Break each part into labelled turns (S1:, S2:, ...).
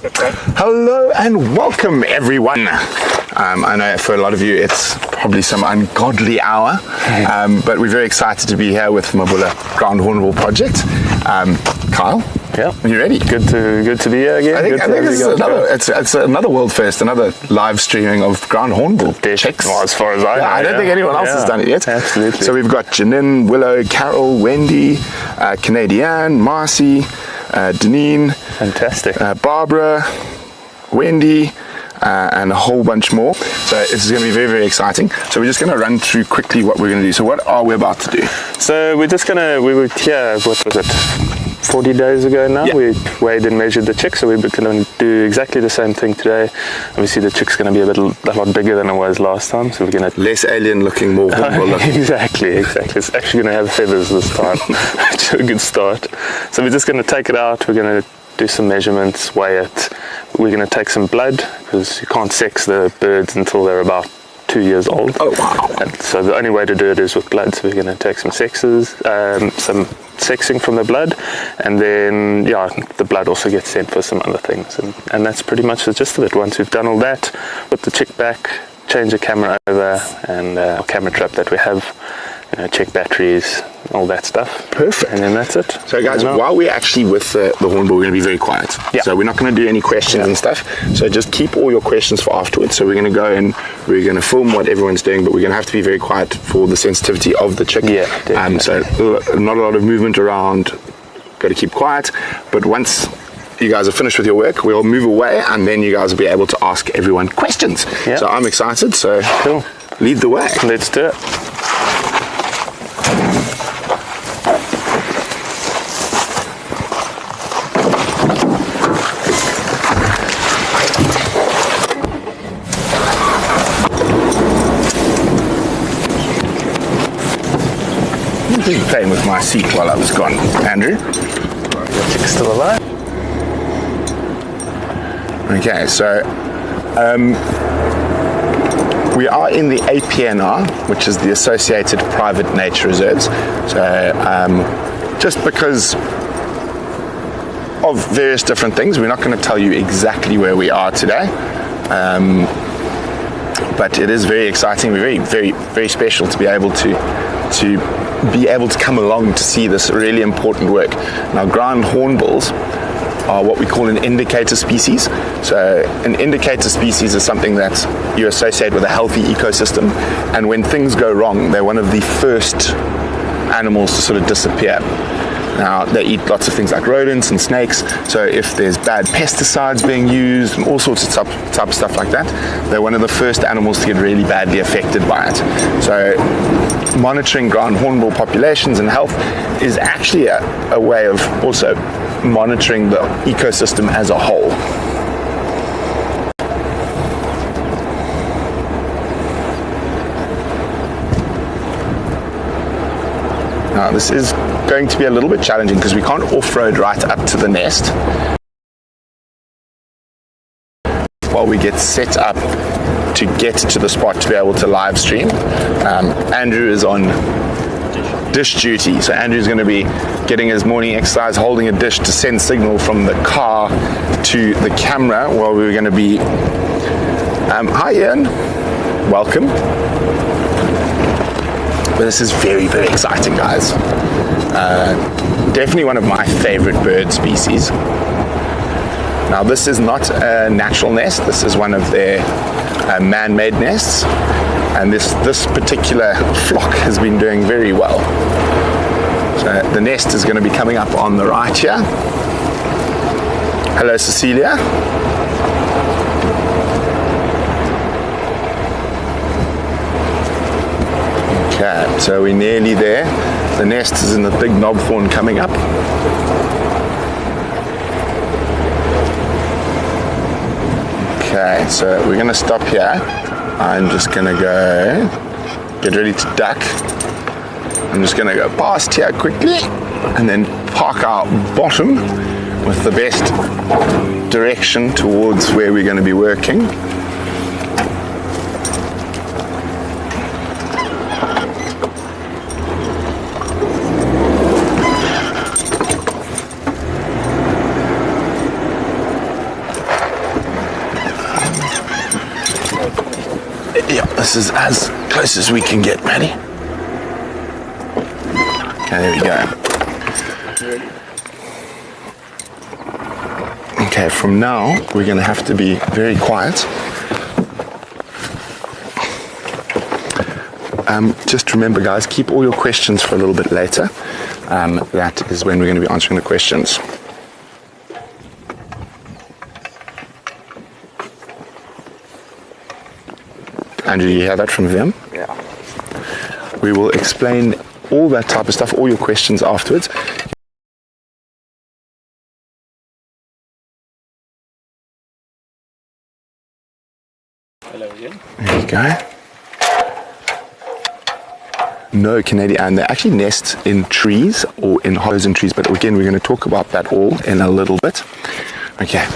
S1: Hello and welcome everyone. I know for a lot of you it's probably some ungodly hour, but we're very excited to be here with Mabula Ground-Hornbill Project. Kyle?
S2: Yeah.
S1: Are you ready?
S2: Good to be here again.
S1: I think it's another world first, another live streaming of ground-hornbill chicks.
S2: Well, as far as I know.
S1: I don't think anyone else has done it yet.
S2: Absolutely.
S1: So we've got Janine, Willow, Carol, Wendy, Canadian, Marcy, Deneen.
S2: Fantastic.
S1: Barbara, Wendy, and a whole bunch more. So this is going to be very, very exciting. So we're just going to run through quickly what we're going to do. So what are we about to do?
S2: So we were here, what was it, 40 days ago now?
S1: Yeah.
S2: We weighed and measured the chick, so we're going to do exactly the same thing today. Obviously the chick's going to be a lot bigger than it was last time, so we're going to...
S1: Less alien looking, more hornbill looking.
S2: Exactly. It's actually going to have feathers this time, which is a good start. So we're just going to take it out, we're going to do some measurements, weigh it. We're going to take some blood, because you can't sex the birds until they're about 2 years old.
S1: Oh wow.
S2: And so the only way to do it is with blood, so we're going to take some some sexing from the blood, and then the blood also gets sent for some other things, and that's pretty much the gist of it. Once we've done all that, put the chick back, change the camera over, and our camera trap that we have, check batteries, all that stuff.
S1: Perfect.
S2: And then that's it.
S1: So guys, while we're actually with the hornbill, we're going to be very quiet.
S2: Yeah.
S1: So we're not going to do any questions and stuff. So just keep all your questions for afterwards. So we're going to go and we're going to film what everyone's doing, but we're going to have to be very quiet for the sensitivity of the chick.
S2: Yeah, definitely.
S1: So not a lot of movement around. Got to keep quiet. But once you guys are finished with your work, we'll move away, and then you guys will be able to ask everyone questions.
S2: Yeah.
S1: So I'm excited. So
S2: cool.
S1: Lead the way.
S2: Let's do it.
S1: Playing with my seat while I was gone. Andrew?
S2: The chick's still alive.
S1: Okay, so we are in the APNR, which is the Associated Private Nature Reserves. So just because of various different things, we're not going to tell you exactly where we are today. But it is very exciting, very, very, very special to be able to come along to see this really important work. Now, ground hornbills are what we call an indicator species. So an indicator species is something that you associate with a healthy ecosystem, and when things go wrong, they're one of the first animals to sort of disappear. Now, they eat lots of things like rodents and snakes, so if there's bad pesticides being used and all sorts of type of stuff like that, they're one of the first animals to get really badly affected by it. So monitoring ground hornbill populations and health is actually a way of also monitoring the ecosystem as a whole. Now, this is going to be a little bit challenging because we can't off-road right up to the nest while we get set up to get to the spot to be able to live stream. Andrew is on dish duty, so Andrew's going to be getting his morning exercise, holding a dish to send signal from the car to the camera while we're going to be... hi Ian, welcome. But this is very, very exciting, guys. Definitely one of my favorite bird species. Now, this is not a natural nest. This is one of their man-made nests. And this particular flock has been doing very well. So the nest is going to be coming up on the right here. Hello, Cecilia. Okay, so we're nearly there. The nest is in the big knobthorn coming up. Okay, so we're going to stop here. I'm just going to go get ready to duck. I'm just going to go past here quickly and then park our bottom with the best direction towards where we're going to be working. This is as close as we can get, Maddie. Okay, there we go. Okay, from now, we're going to have to be very quiet. Just remember, guys, keep all your questions for a little bit later. That is when we're going to be answering the questions. Andrew, you hear that from them?
S2: Yeah.
S1: We will explain all that type of stuff, all your questions afterwards.
S2: Hello again.
S1: There you go. No Canadian, and they actually nest in trees or in hollows in trees, but again, we're going to talk about that all in a little bit. Okay.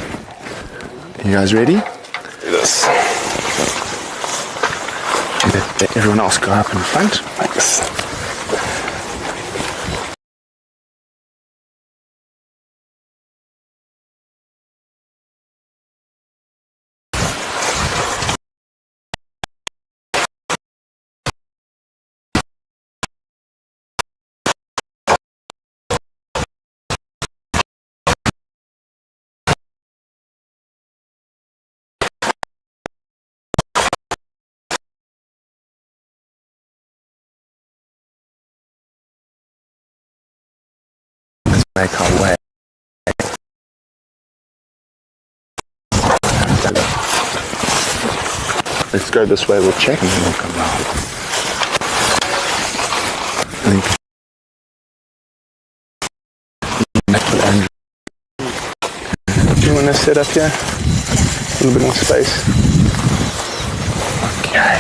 S1: You guys ready?
S2: Do this.
S1: Let everyone else go up in front.
S2: Thanks.
S1: Make our way. Let's go this way, we'll check and then we'll come down.
S2: Do you want to sit up here? A little bit more space.
S1: Okay.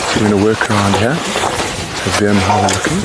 S1: So we're going to work around here. So them how they're looking.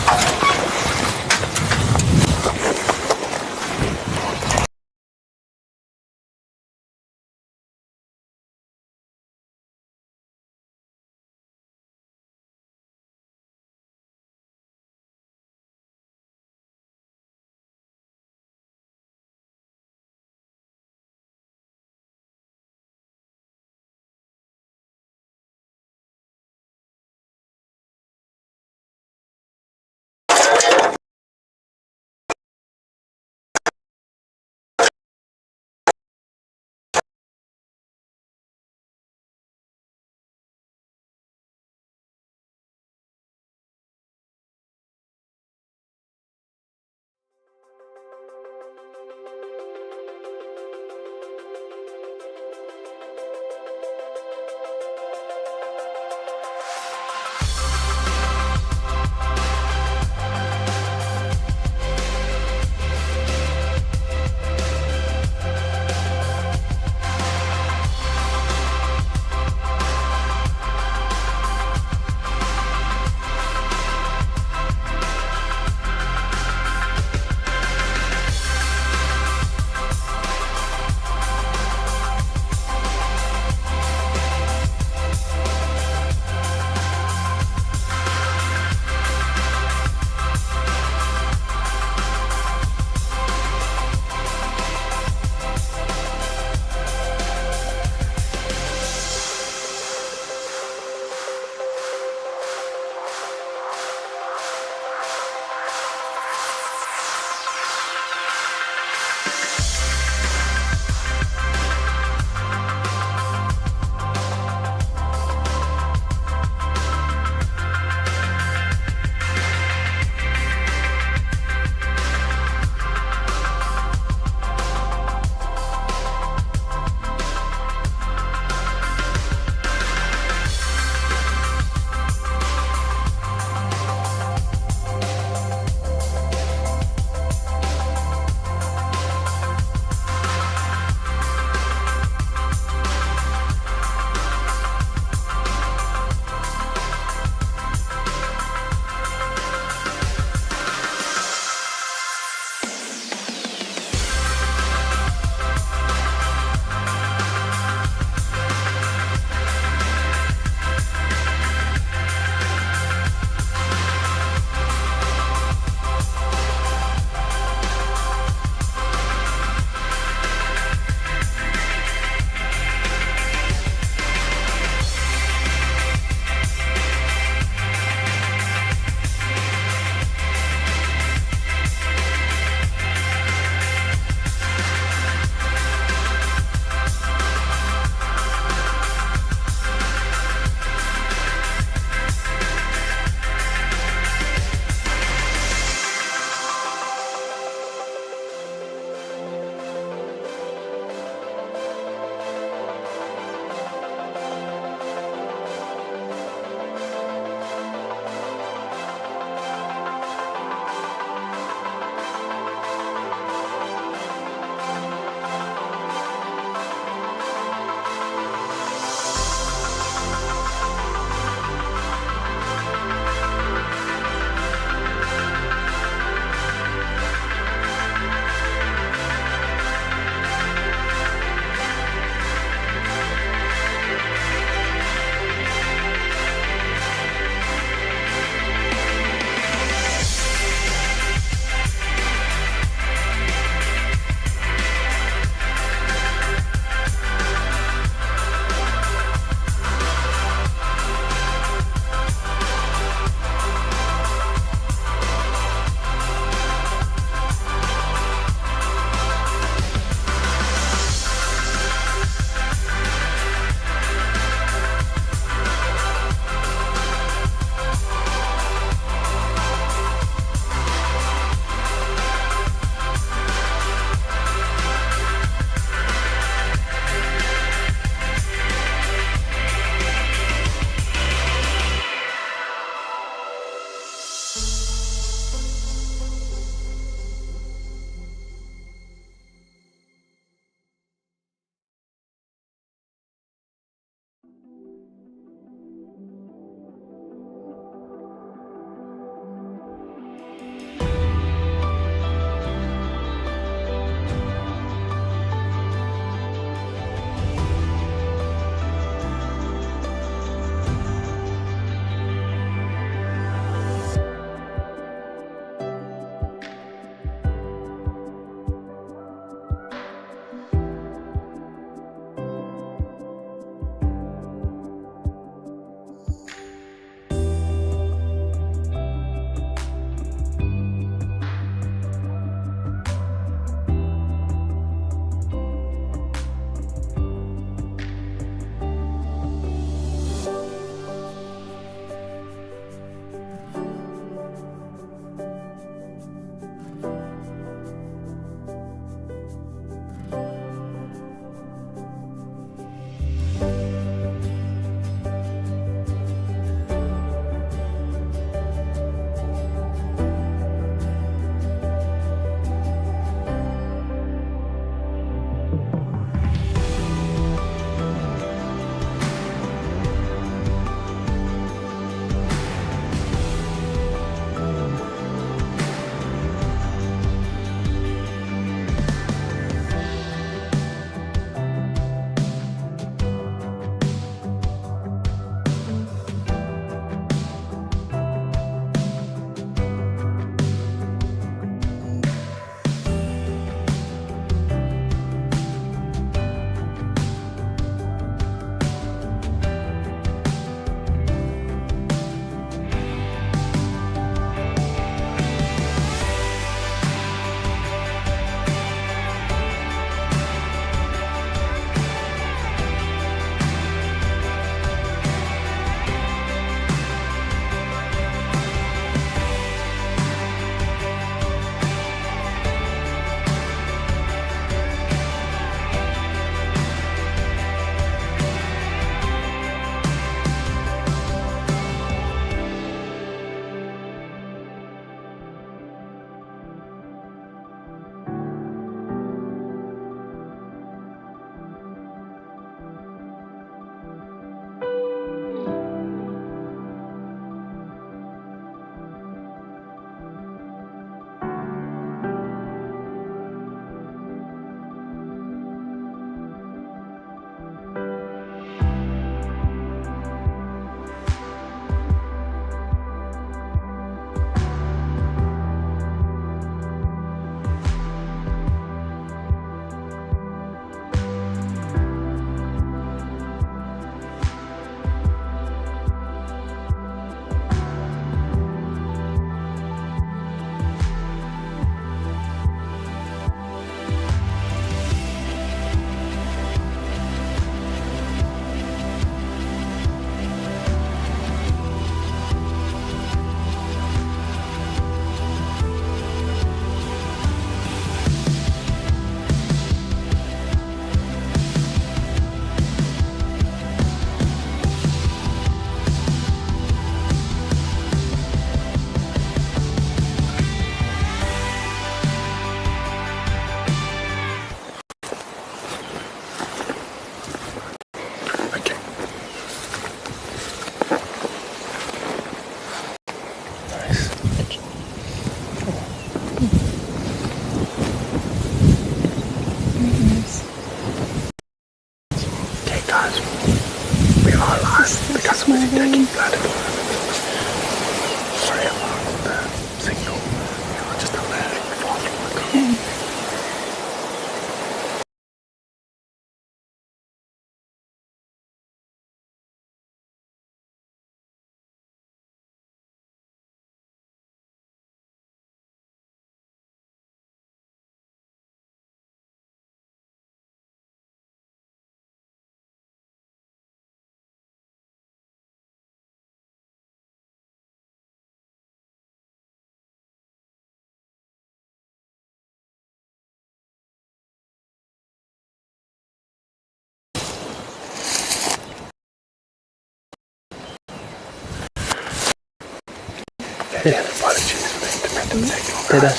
S2: Yeah.
S1: Apologies for the intermittent signal.
S2: Did I?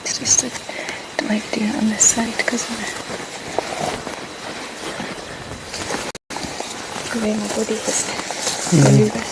S3: It's just that it might do it on this side because of the way my body is. Balule.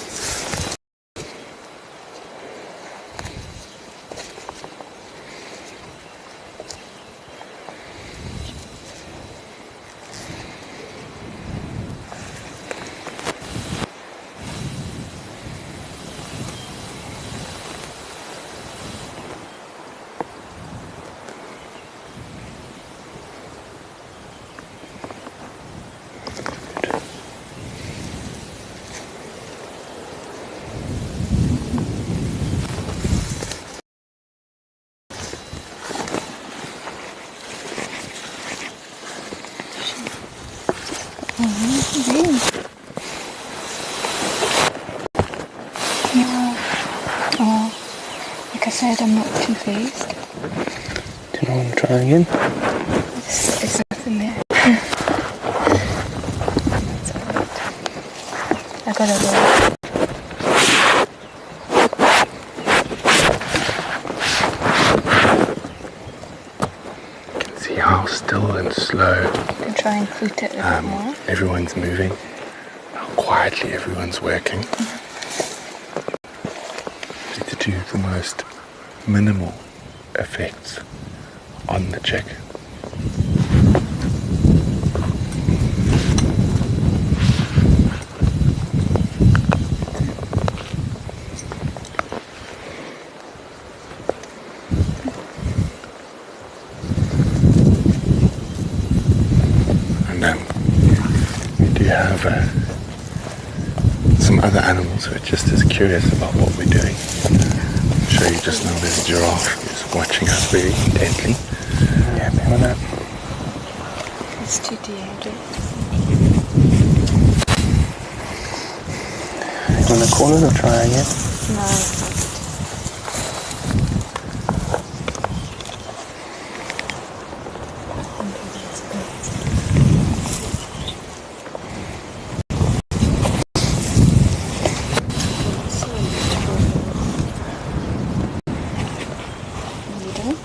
S3: Oh, like I said, I'm not too phased.
S2: Do you want to try again?
S3: There's nothing there. That's alright. I gotta go.
S1: You can see how still and slow
S3: I can try and flute it a bit more.
S1: everyone's moving, how quietly everyone's working. To do the most minimal effects on the chick. And we do have some other animals who are just as curious about what we're doing. I'll show you just now. There's a giraffe who's watching us very intently.
S2: Yeah, maybe on that.
S3: It's too dehydrated.
S2: You want to call it or try again?
S3: No,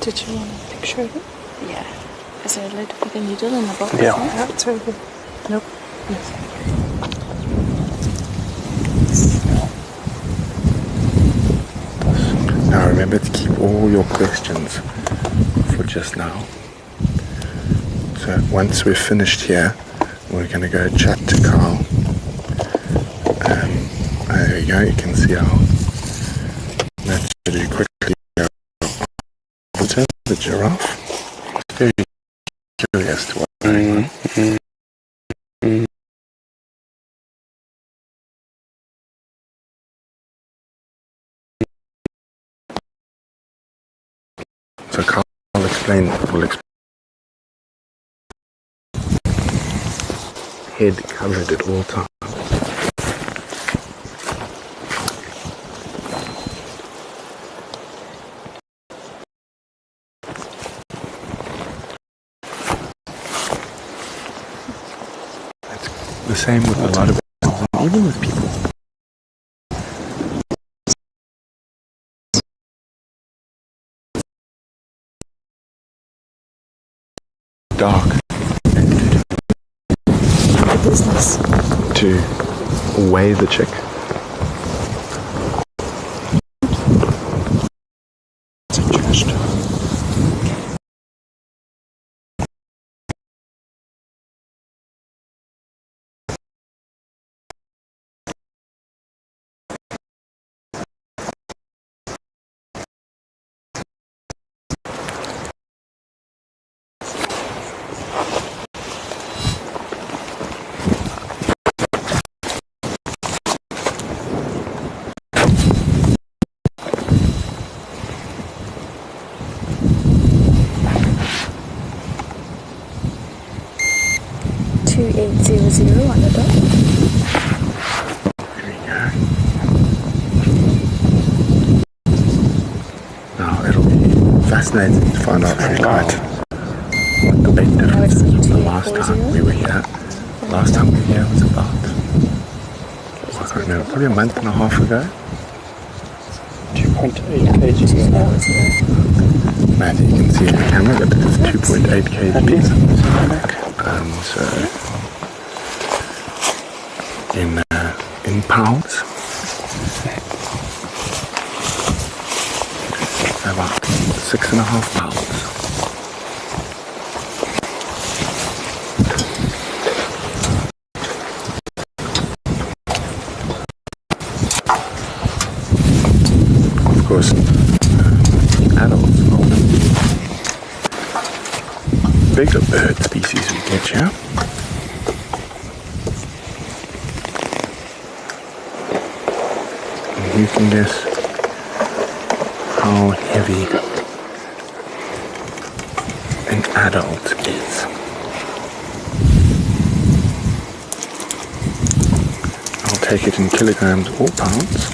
S4: Did you want a picture of it?
S3: yeah. Is there a lid for the needle in the box?
S2: Yeah.
S4: That's over. Nope. Yes.
S1: Now remember to keep all your questions for just now. So once we're finished here, we're going to go chat to Carl. There you go, you can see how that's really quickly over the giraffe. It's very curious to what's going on. So Carl will explain head covered at all times. It's the same with a lot of animals, and even with people. Dark
S3: The business.
S1: to weigh the chick. Suggestion.
S3: On the dot.
S1: There we go. Now it'll be fascinating to find out from quite what the weight difference is from the last time we were here. Last time we were here was about, I can't remember, probably a month and a half ago.
S2: 2.8 kg.
S1: Matthew, you can see in the camera that it is 2.8 kg. So in pounds, about 6.5 pounds. Of course, adults are the bigger bird species we get here. And you can guess how heavy an adult is. I'll take it in kilograms or pounds.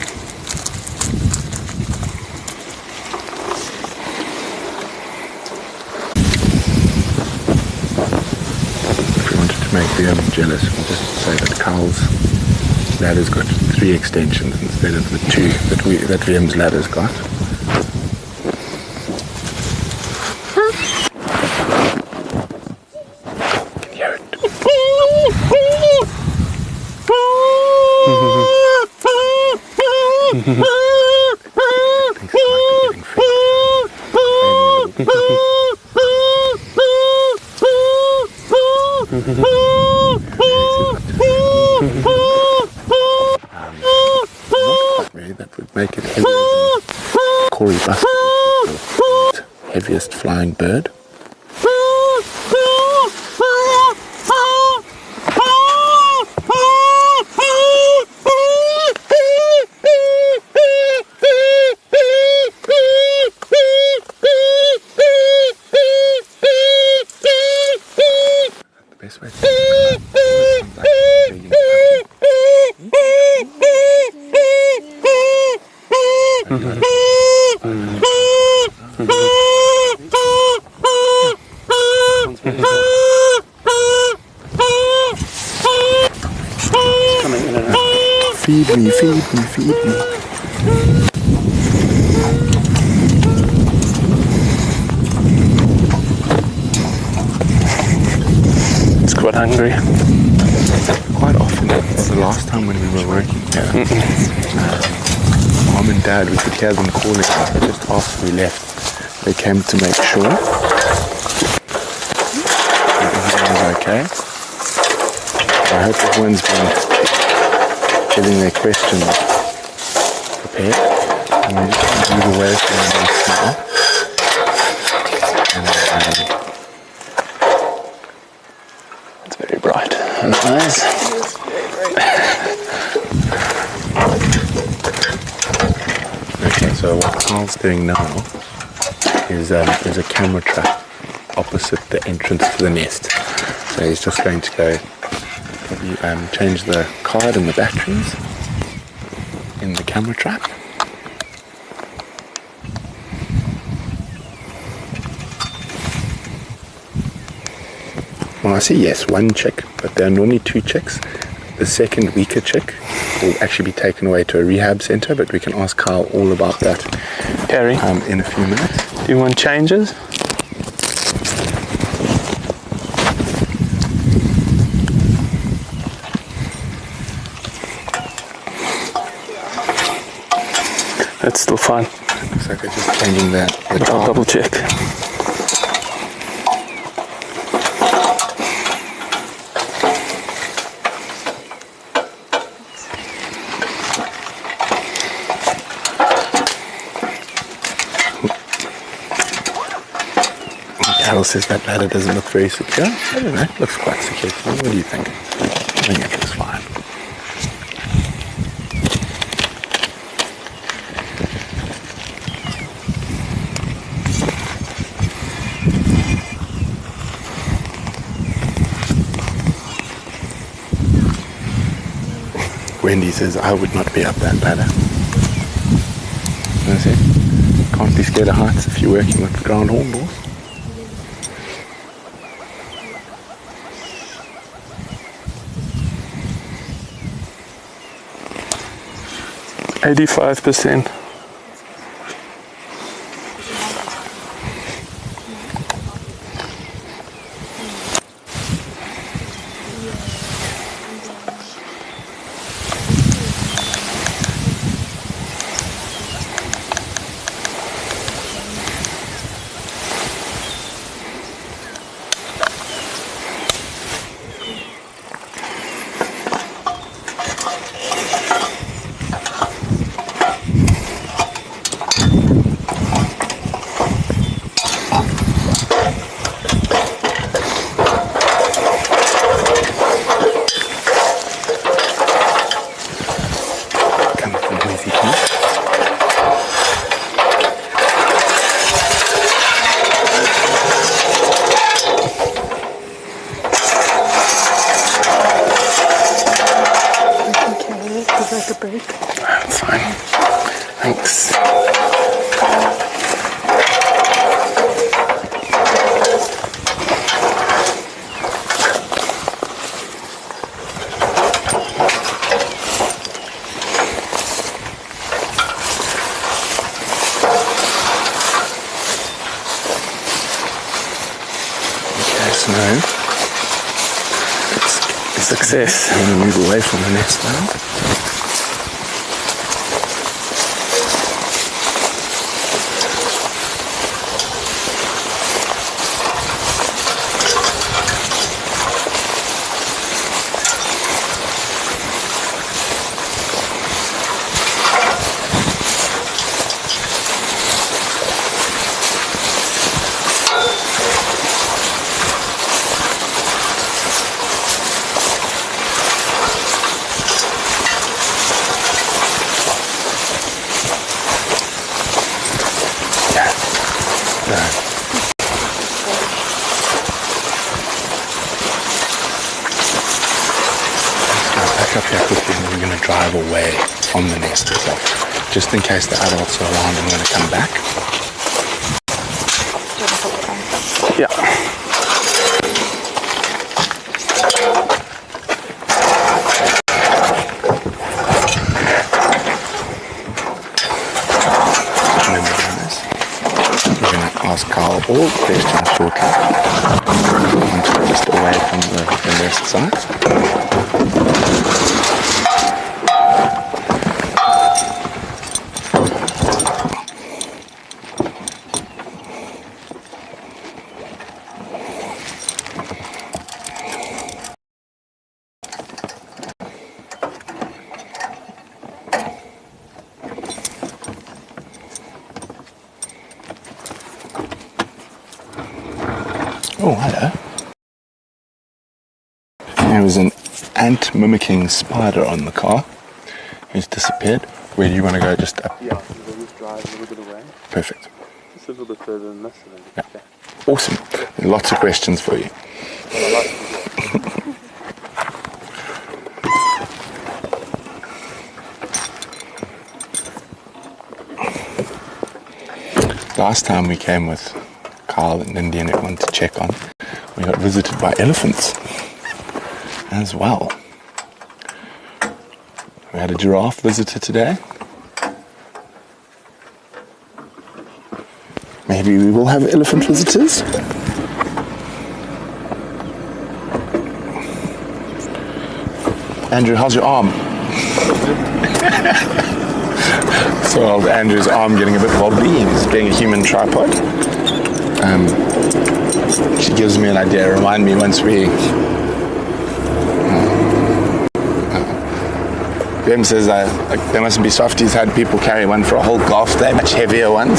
S1: Make the jealous, we'll just say that Carl's ladder's got 3 extensions instead of the 2 that Liam's ladder's got. Can you hear it? That would make it heavier than Corey Buster, the heaviest flying bird. The best way to feed me, feed me, feed me.
S2: It's quite hungry.
S1: Quite often, the last time when we were working here, Mom and Dad, we could hear them calling us, but just after we left, they came to make sure that everything was okay. I hope everyone's been getting their questions prepared. And we're just going to move away from the nest now.
S2: It's very bright and nice.
S1: Okay, so what Carl's doing now is there's a camera trap opposite the entrance to the nest. So he's just going to go change the card and the batteries in the camera trap. Well, I see yes, 1 chick, but there are normally 2 chicks. The second weaker chick will actually be taken away to a rehab center, but we can ask Carl all about that
S2: Harry,
S1: in a few minutes.
S2: do you want changes? That's still fine.
S1: Looks like they're just changing the
S2: But I'll double check.
S1: Carol says that ladder doesn't look very secure. I don't know, it looks quite secure to me. What do you think? I think it looks fine. Wendy says, I would not be up that ladder. And I said, can't be scared of heights if you're working with ground hornbills.
S2: %.
S4: Like a break.
S2: That's fine. Thanks.
S1: Okay, so now
S2: It's a success.
S1: I'm going to move away from the nest now. Back up here quickly and we're going to drive away from the nest itself. Just in case the adults are around, I'm going to come back.
S2: Yeah.
S1: Remember doing this. We're going to ask Carl all the questions shortly. Once we're just away from the nest site. Oh, hello. There was an ant mimicking spider on the car who's disappeared. Where do you want to go? Just up?
S2: Yeah, we'll just drive a little bit away.
S1: Perfect.
S2: Just a little bit further than this. And then
S1: Yeah. Awesome. Lots of questions for you. Last time we came with Carl and Indy and everyone to check on, we got visited by elephants as well. We had a giraffe visitor today. Maybe we will have elephant visitors. Andrew, how's your arm? So old Andrew's arm getting a bit wobbly. He's being a human tripod. She gives me an idea. Remind me once we... Graham says there mustn't be softies had people carry one for a whole golf day, much heavier ones.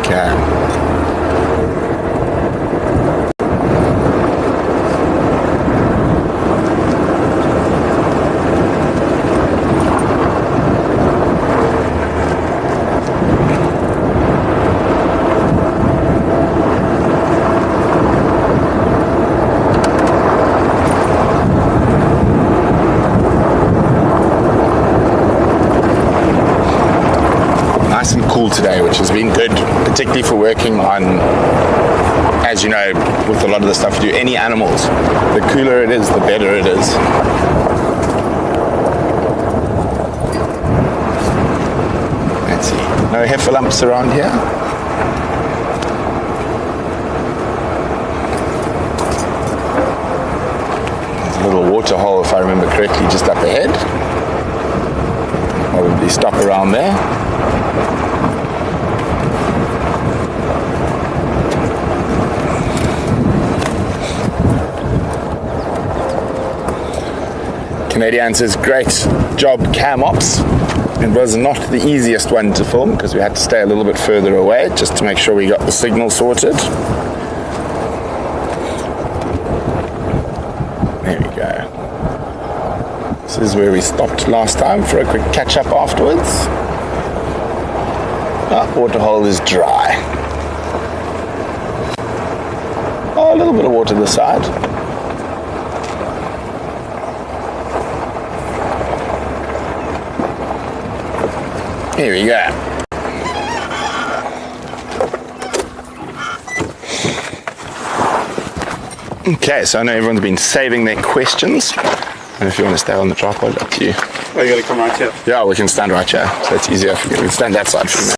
S1: Okay. Nice and cool today, which has been good, particularly for working on, as you know, with a lot of the stuff you do, any animals. The cooler it is, the better it is. Let's see. No heffalumps around here. There's a little water hole, if I remember correctly, just up ahead. Probably stop around there. Canadian says, great job, cam ops. It was not the easiest one to film because we had to stay a little bit further away just to make sure we got the signal sorted. There we go. This is where we stopped last time for a quick catch up afterwards. Waterhole is dry. A little bit of water to the side. Here we go. Okay, so I know everyone's been saving their questions. And if you want to stay on the tripod, up to you.
S5: Oh, you gotta come right here.
S1: Yeah, we can stand right here, so it's easier for you. We can stand that side for you.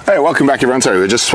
S1: Hey, welcome back everyone. Sorry, we're just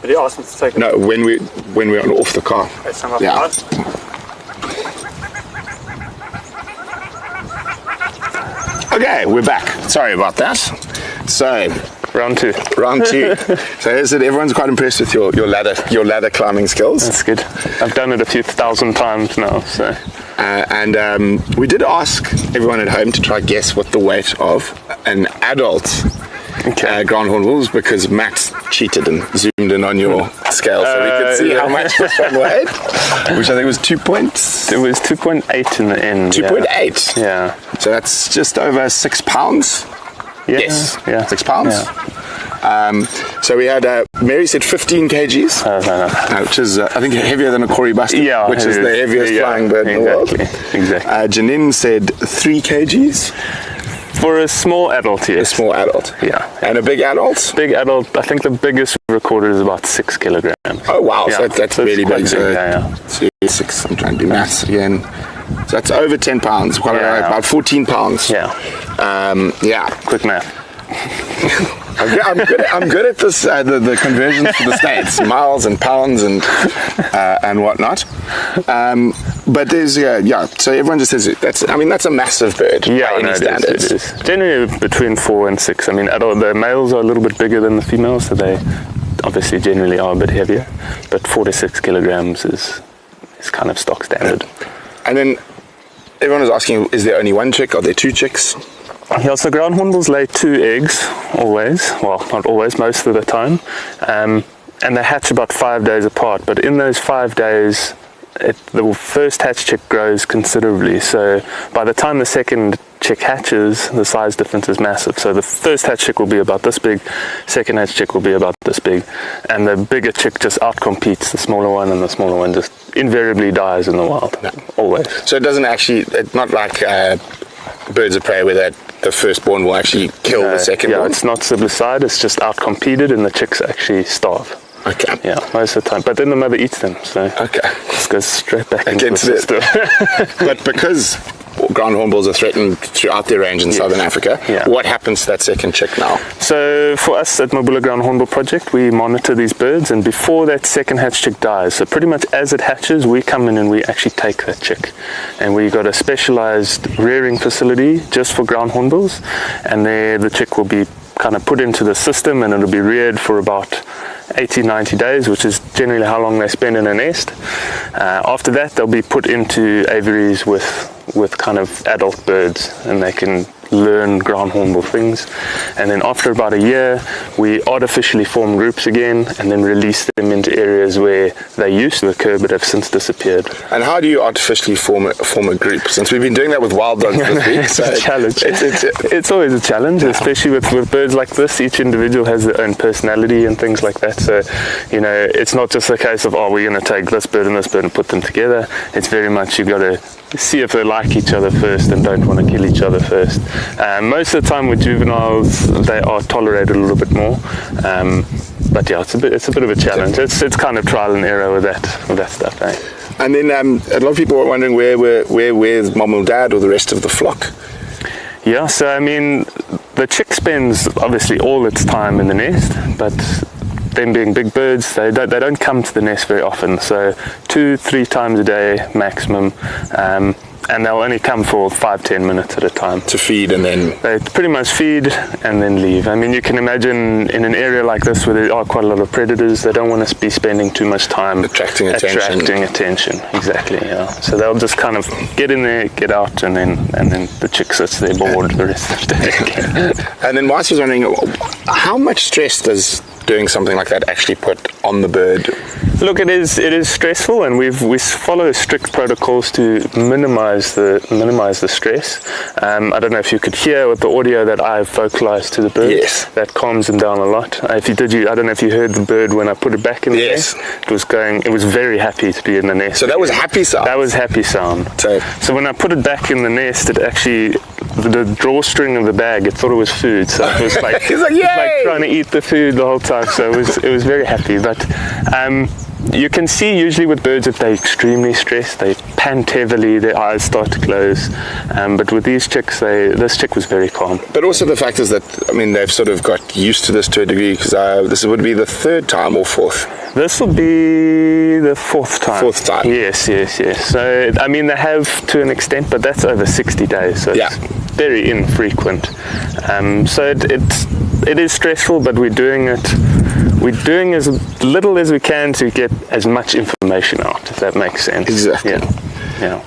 S5: Did he ask me to take it?
S1: no when we're off the car.
S5: It's some of
S1: Yeah.
S5: us.
S1: Okay, we're back. Sorry about that. So
S2: Round two.
S1: round two. So is it? Everyone's quite impressed with your ladder climbing skills.
S2: That's good. I've done it a few thousand times now, so.
S1: And we did ask everyone at home to try guess what the weight of an adult ground hornbill was, because Matt cheated and zoomed in on your scale so we could see how much this one weighed, which I think was 2 points.
S2: It was 2.8 in the end.
S1: 2.8.
S2: Yeah.
S1: So that's just over 6 pounds.
S2: Yeah.
S1: Yes.
S2: Yeah.
S1: 6 pounds.
S2: Yeah.
S1: So we had, Mary said 15 kgs, which is, I think, heavier than a Cory Bustard, which is the heaviest flying bird in the world.
S2: Exactly.
S1: Janine said 3 kgs.
S2: For a small adult, yes.
S1: A small adult.
S2: Yeah.
S1: And a big adult?
S2: Big adult, I think the biggest recorded is about 6 kilograms.
S1: Oh, wow.
S2: Yeah.
S1: So that's really big.
S2: So
S1: 6, I'm trying to do maths again. So that's over 10 pounds, about 14 pounds.
S2: Yeah. Quick math.
S1: I'm good at this, the conversions for the states, miles and pounds and whatnot. But there's so everyone just says that's a massive bird by any standards.
S2: It is. Generally between 4 and 6. I mean, the males are a little bit bigger than the females, so they obviously generally are a bit heavier. But 4 to 6 kilograms is kind of stock standard.
S1: And then everyone was asking, is there only one chick? Are there 2 chicks?
S2: Yeah, so ground hornbills lay 2 eggs always. Well, not always, most of the time. And they hatch about 5 days apart. But in those 5 days, the first hatch chick grows considerably. So by the time the second chick hatches, the size difference is massive. So the first hatch chick will be about this big, second hatch chick will be about this big, and the bigger chick just outcompetes the smaller one, and the smaller one just invariably dies in the wild. Always.
S1: So it doesn't actually, it's not like birds of prey where the firstborn will actually kill the second one?
S2: Yeah, it's not siblicide, it's just outcompeted and the chicks actually starve.
S1: Okay.
S2: Yeah, most of the time. But then the mother eats them, so just goes straight back into the system.
S1: But because ground hornbills are threatened throughout their range in Southern Africa, what happens to that second chick now?
S2: So for us at Mabula Ground-Hornbill Project, we monitor these birds, and before that second hatch chick dies, so pretty much as it hatches, we come in and we actually take that chick. And we got a specialized rearing facility just for ground hornbills, and there the chick will be kind of put into the system, and it'll be reared for about 80-90 days, which is generally how long they spend in a nest. After that, they'll be put into aviaries with kind of adult birds, and they can learn ground hornbill things. And then after about a year, we artificially form groups again and then release them into areas where they used to occur but have since disappeared.
S1: And how do you artificially form a group? Since we've been doing that with wild dogs this week,
S2: it's a challenge. It's always a challenge, especially with birds like this. Each individual has their own personality and things like that. So, it's not just a case of, we're going to take this bird and put them together. It's very much you've got to see if they like each other first and don't want to kill each other first. Most of the time with juveniles, they are tolerated a little bit more. But yeah, it's a bit of a challenge. It's kind of trial and error with that stuff. Eh?
S1: And then a lot of people are wondering where's mom and dad or the rest of the flock?
S2: Yeah, so I mean, the chick spends obviously all its time in the nest, but them being big birds, they don't come to the nest very often, so 2-3 times a day maximum, and they'll only come for 5-10 minutes at a time
S1: to feed, and then
S2: they pretty much feed and then leave. I mean, you can imagine in an area like this where there are quite a lot of predators, they don't want to be spending too much time
S1: attracting attention.
S2: Exactly, yeah. So they'll just kind of get in there, get out, and then the chick sits there bored the rest of the day.
S1: And then Marcy was wondering, how much stress does doing something like that actually put on the bird?
S2: Look, it is stressful, and we follow strict protocols to minimize the stress. I don't know if you could hear with the audio that I've vocalized to the bird.
S1: Yes. That
S2: calms them down a lot. I don't know if you heard the bird when I put it back in the nest. It was very happy to be in the nest.
S1: So that was happy sound?
S2: That was happy sound. So when I put it back in the nest, it actually, the drawstring of the bag, it thought it was food. So it was like,
S1: He's like, yay!
S2: Like trying to eat the food the whole time. So it was very happy. But you can see usually with birds, if they're extremely stressed, they pant heavily, their eyes start to close. But with these chicks, this chick was very calm.
S1: But also the fact is that, I mean, they've sort of got used to this to a degree, because this would be the 3rd time or 4th?
S2: This will be the 4th time.
S1: 4th time.
S2: Yes. So, I mean, they have to an extent, but that's over 60 days, so it's very infrequent. So it is stressful, but we're doing as little as we can to get as much information out, if that makes sense.
S1: Exactly.
S2: Yeah.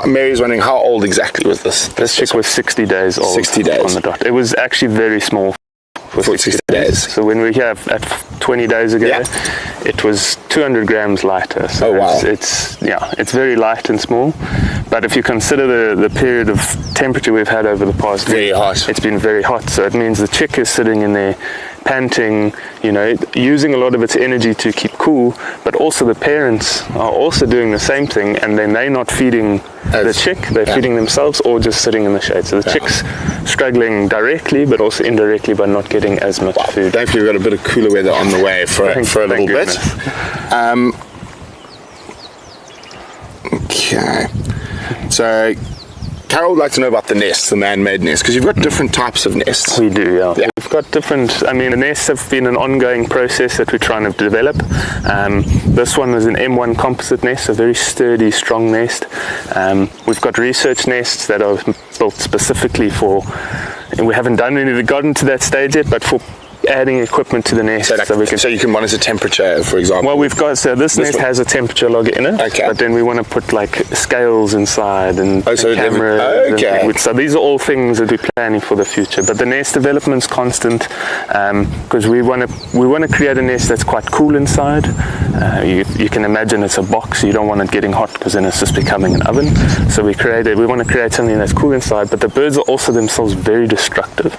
S1: Mary's wondering, how old exactly was this?
S2: This chick was 60 days old.
S1: 60 days.
S2: On the dot. It was actually very small for 60 days. So when we were here at 20 days ago, it was 200 grams lighter. So it's very light and small. But if you consider the period of temperature we've had over the past week, it's been very hot. So it means the chick is sitting in there panting, using a lot of its energy to keep cool, but also the parents are also doing the same thing, and then they're not feeding the chick, they're feeding themselves or just sitting in the shade. So the chick's struggling directly, but also indirectly by not getting as much food.
S1: Thankfully we've got a bit of cooler weather on the way for a little bit. Okay. So Carol would like to know about the nests, the man-made nests, because you've got different types of nests.
S2: We do, yeah. We've got different, the nests have been an ongoing process that we're trying to develop. This one is an M1 composite nest, a very sturdy, strong nest. We've got research nests that are built specifically for, and we haven't gotten to that stage yet, but for adding equipment to the nest.
S1: So you can monitor temperature, for example.
S2: Well, we've got, this nest has a temperature logger in it, but then we want to put like scales inside and cameras. So these are all things that we're planning for the future. But the nest development's constant, because we want to create a nest that's quite cool inside. You can imagine it's a box, you don't want it getting hot because then it's just becoming an oven. So we want to create something that's cool inside, but the birds are also themselves very destructive.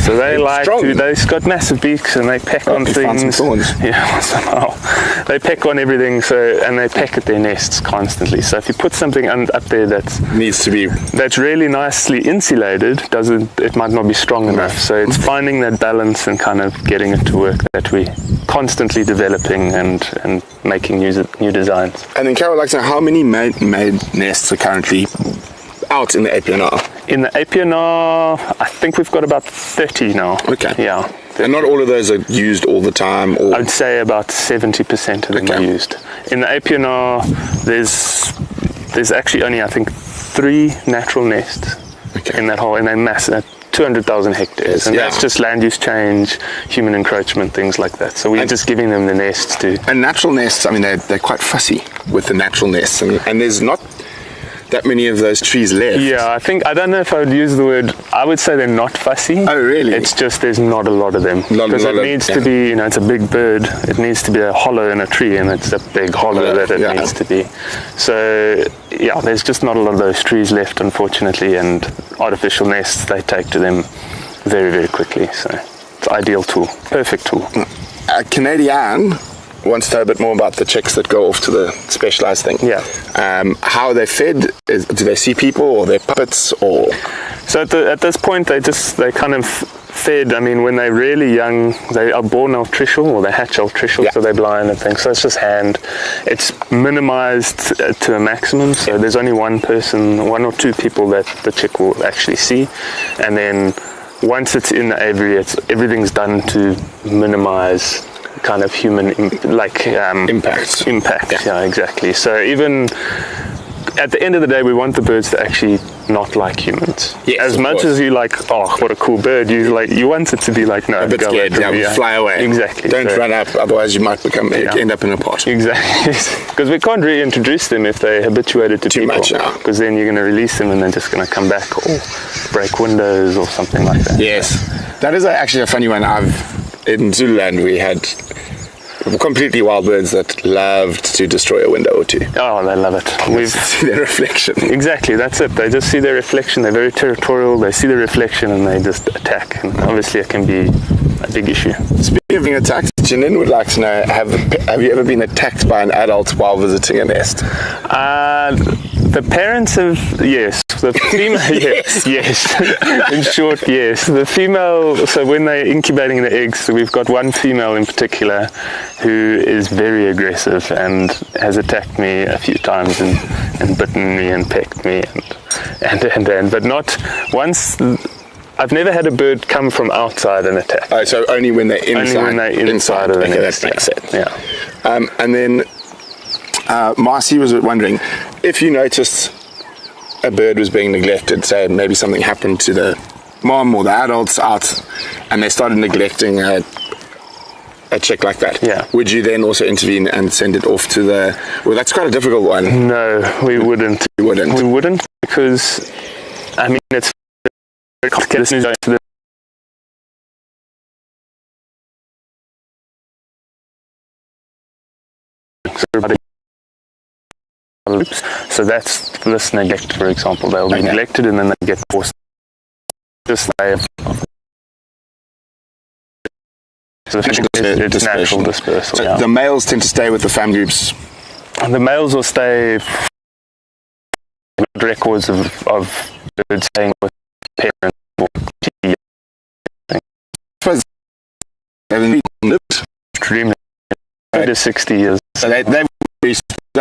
S2: So they've got massive beaks and they peck on things. Yeah, somehow. They peck on everything, and they peck at their nests constantly. So if you put something up there that's really nicely insulated, it might not be strong enough. So it's finding that balance and kind of getting it to work that we constantly developing and making new designs.
S1: And then Carol would like to know how many made nests are currently out in the APNR?
S2: In the APNR, I think we've got about 30 now.
S1: Okay.
S2: Yeah. 30.
S1: And not all of those are used all the time? Or?
S2: I'd say about 70% of them are used. In the APNR, there's actually only, I think, 3 natural nests in that whole, and they're massive. 200,000 hectares, and that's just land use change, human encroachment, things like that. So we're just giving them the nests to...
S1: And natural nests, they're quite fussy with the natural nests, and there's not that many of those trees left.
S2: Yeah, I don't know if I would use the word, I would say they're not fussy.
S1: Oh, really?
S2: It's just there's not a lot of them. Because it needs to be, it's a big bird, it needs to be a hollow in a tree, and it's a big hollow that it needs to be. So, there's just not a lot of those trees left, unfortunately, and artificial nests, they take to them very, very quickly. So it's an ideal tool, perfect tool.
S1: Canadian wants to know a bit more about the chicks that go off to the specialized thing.
S2: Yeah.
S1: How are they fed? Do they see people, or they're puppets, or?
S2: So at this point, they kind of fed. When they're really young, they are born altricial, or they hatch altricial, so they're blind and things. So it's just hand. It's minimized to a maximum. So there's only one or two people that the chick will actually see, and then once it's in the aviary, everything's done to minimize kind of human impact. Yeah, exactly. So even at the end of the day, we want the birds to actually not like humans.
S1: Yes,
S2: as much as you what a cool bird, you want it to be like, no,
S1: a bit scared, fly away.
S2: Exactly.
S1: Don't run up, otherwise you might end up in a pot.
S2: Exactly. Because we can't reintroduce them if they're habituated to
S1: too
S2: people.
S1: Much,
S2: because then you're going to release them and they're just going to come back or break windows or something like that.
S1: Yes. That is actually a funny one. In Zululand, we had completely wild birds that loved to destroy a window or two.
S2: Oh, they love it.
S1: We see their reflection.
S2: Exactly, that's it. They just see their reflection. They're very territorial. They see the reflection and they just attack. And obviously, it can be a big issue.
S1: Speaking of being attacked, Janine would like to know: have you ever been attacked by an adult while visiting a nest?
S2: The parents have, yes. The female, yes. In short, yes. The female, so when they're incubating the eggs, so we've got one female in particular who is very aggressive and has attacked me a few times and bitten me and pecked me and but not once. I've never had a bird come from outside and attack.
S1: Oh, so only when they're inside.
S2: Only when they're inside of the nest.
S1: That makes sense.
S2: Yeah.
S1: And then Marcy was wondering if you noticed a bird was being neglected, say maybe something happened to the mom or the adults out and they started neglecting a chick like that.
S2: Yeah.
S1: Would you then also intervene and send it off to well, that's quite a difficult one.
S2: No, we wouldn't.
S1: We wouldn't
S2: because, it's very complicated. loops. So that's this neglect, for example. They'll be neglected and then they get forced. Just so it's natural dispersal.
S1: So
S2: yeah.
S1: the males tend to stay with the family groups.
S2: And the males will stay. Records of birds staying with parents.
S1: They've lived
S2: Extremely. 60 years.
S1: So they've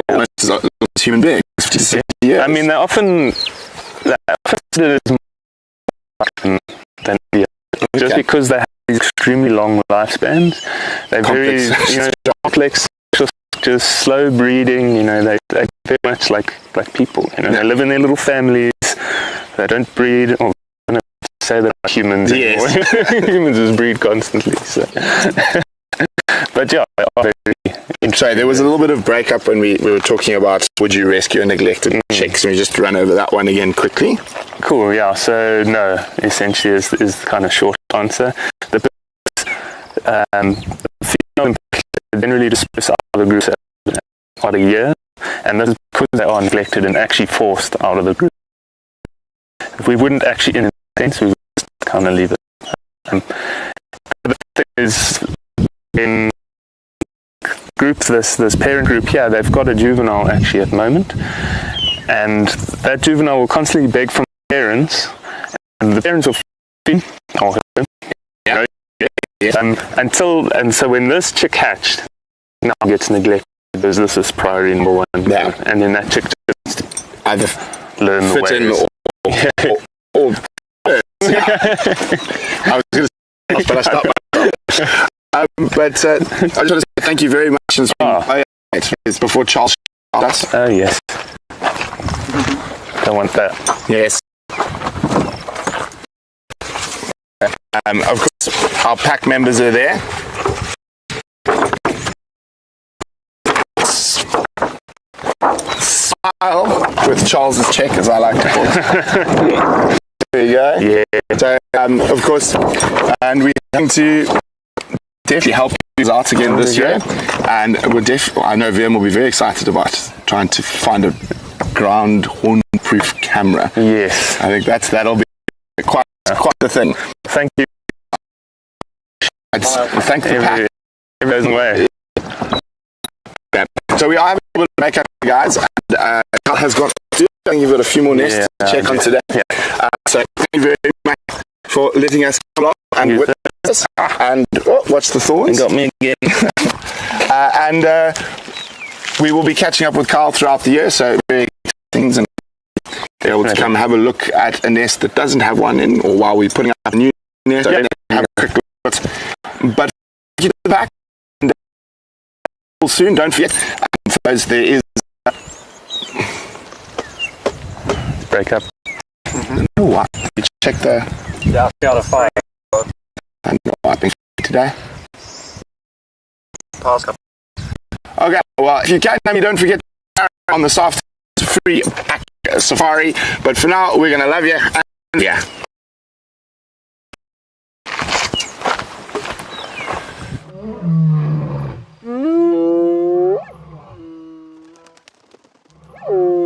S1: almost as human beings. 50 to 60 years.
S2: I mean, they're often considered as more than just because they have these extremely long lifespans. They're very, complex, just slow breeding. They're very much like people. They live in their little families. They don't breed. Or I don't say that humans anymore. Humans just breed constantly. So. But yeah, they are very interesting.
S1: So there was a little bit of breakup when we were talking about would you rescue a neglected chicks, and we just run over that one again quickly.
S2: Cool, yeah. So no, essentially is the kind of short answer. The female generally disperse out of the groups about a year, and that's because they are neglected and actually forced out of the group. If we wouldn't actually, in a sense, we would just kind of leave it. The thing is, in groups, this parent group here, they've got a juvenile actually at the moment, and that juvenile will constantly beg from the parents, and the parents will feed or her, so when this chick hatched, now gets neglected because this is priority number one, and then that chick just
S1: either
S2: learn the ways.
S1: Or I was going to say, but I stopped myself. But I just want to say thank you very much. It's before Charles does.
S2: Oh, yes. Don't want that.
S1: Yes. Of course, our pack members are there. Smile with Charles's check, as I like to call it. There you go.
S2: Yeah.
S1: So, of course, and we're going to definitely help you out again this year, and I know VM will be very excited about trying to find a ground horn proof camera.
S2: Yes,
S1: I think that'll be quite the thing.
S2: Thank you.
S1: Thank the pack.
S2: Every way.
S1: So we are having a little bit of makeup, guys, and Carl has got you've got a few more nests to check on today. So thank you very much for letting us come along and with us. And watch the thorns.
S2: You got me again.
S1: And we will be catching up with Carl throughout the year, so very things and be able to come have a look at a nest that doesn't have one in, or while we're putting up a new nest, have a quick look. But you to the back and soon. Don't forget, for those there is
S2: break up.
S1: What? You check the.
S5: Yeah, I've got a fire.
S1: I'm not wiping today.
S5: Pass up.
S1: Okay, well, if you can, don't forget on the soft free pack safari. But for now, we're gonna love you. And yeah.
S4: Oh.